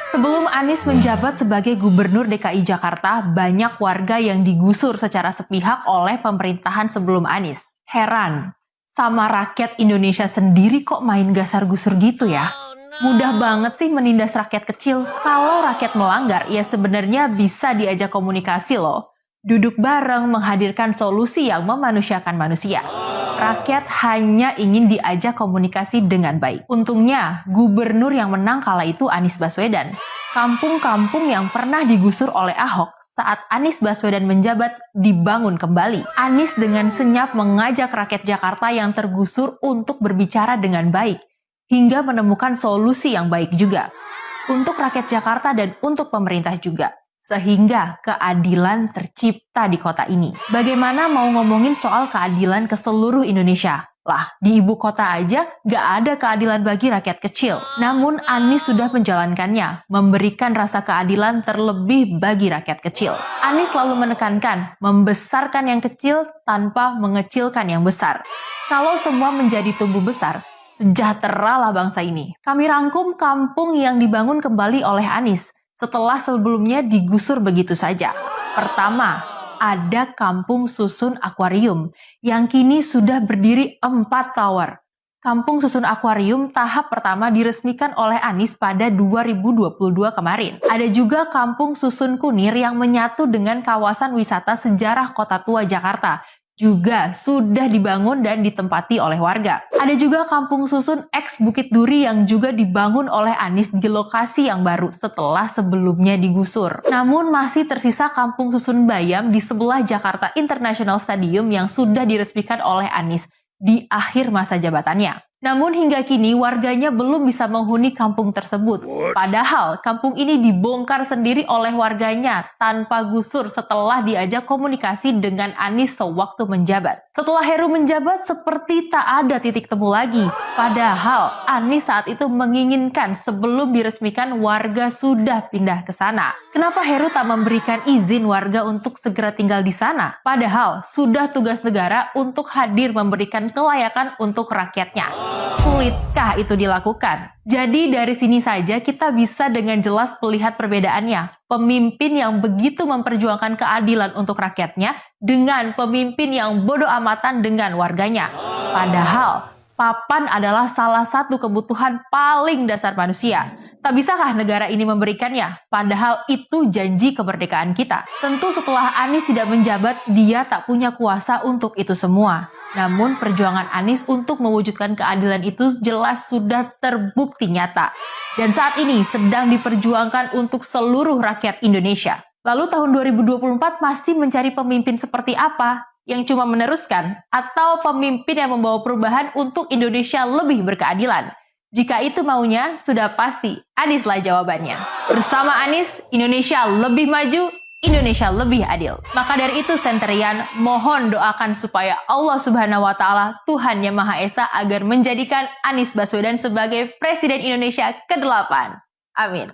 Sebelum Anies menjabat sebagai Gubernur DKI Jakarta, banyak warga yang digusur secara sepihak oleh pemerintahan sebelum Anies. Heran, sama rakyat Indonesia sendiri kok main gasar-gusur gitu ya? Mudah banget sih menindas rakyat kecil. Kalau rakyat melanggar, ya sebenarnya bisa diajak komunikasi loh. Duduk bareng menghadirkan solusi yang memanusiakan manusia. Rakyat hanya ingin diajak komunikasi dengan baik. Untungnya, gubernur yang menang kala itu Anies Baswedan. Kampung-kampung yang pernah digusur oleh Ahok saat Anies Baswedan menjabat dibangun kembali. Anies dengan senyap mengajak rakyat Jakarta yang tergusur untuk berbicara dengan baik, hingga menemukan solusi yang baik juga. Untuk rakyat Jakarta dan untuk pemerintah juga. Sehingga keadilan tercipta di kota ini. Bagaimana mau ngomongin soal keadilan ke seluruh Indonesia? Lah, di ibu kota aja gak ada keadilan bagi rakyat kecil. Namun Anies sudah menjalankannya, memberikan rasa keadilan terlebih bagi rakyat kecil. Anies selalu menekankan, membesarkan yang kecil tanpa mengecilkan yang besar. Kalau semua menjadi tumbuh besar, sejahteralah bangsa ini. Kami rangkum kampung yang dibangun kembali oleh Anies setelah sebelumnya digusur begitu saja. Pertama, ada Kampung Susun Akuarium yang kini sudah berdiri 4 tower. Kampung Susun Akuarium tahap pertama diresmikan oleh Anies pada 2022 kemarin. Ada juga Kampung Susun Kunir yang menyatu dengan kawasan wisata sejarah Kota Tua Jakarta. Juga sudah dibangun dan ditempati oleh warga. Ada juga Kampung Susun X Bukit Duri yang juga dibangun oleh Anies di lokasi yang baru setelah sebelumnya digusur. Namun masih tersisa Kampung Susun Bayam di sebelah Jakarta International Stadium yang sudah diresmikan oleh Anies di akhir masa jabatannya. Namun hingga kini warganya belum bisa menghuni kampung tersebut. Padahal kampung ini dibongkar sendiri oleh warganya tanpa gusur setelah diajak komunikasi dengan Anies sewaktu menjabat. Setelah Heru menjabat seperti tak ada titik temu lagi. Padahal Anies saat itu menginginkan sebelum diresmikan warga sudah pindah ke sana. Kenapa Heru tak memberikan izin warga untuk segera tinggal di sana? Padahal sudah tugas negara untuk hadir memberikan kelayakan untuk rakyatnya. Sulitkah itu dilakukan? Jadi dari sini saja kita bisa dengan jelas melihat perbedaannya. Pemimpin yang begitu memperjuangkan keadilan untuk rakyatnya dengan pemimpin yang bodoh amatan dengan warganya. Padahal papan adalah salah satu kebutuhan paling dasar manusia. Tak bisakah negara ini memberikannya? Padahal itu janji kemerdekaan kita. Tentu setelah Anies tidak menjabat, dia tak punya kuasa untuk itu semua. Namun perjuangan Anies untuk mewujudkan keadilan itu jelas sudah terbukti nyata. Dan saat ini sedang diperjuangkan untuk seluruh rakyat Indonesia. Lalu tahun 2024 masih mencari pemimpin seperti apa? Yang cuma meneruskan, atau pemimpin yang membawa perubahan untuk Indonesia lebih berkeadilan? Jika itu maunya, sudah pasti Anieslah jawabannya. Bersama Anies, Indonesia lebih maju, Indonesia lebih adil. Maka dari itu Centerian, mohon doakan supaya Allah Subhanahu wa Ta'ala, Tuhan Yang Maha Esa, agar menjadikan Anies Baswedan sebagai Presiden Indonesia ke-8. Amin.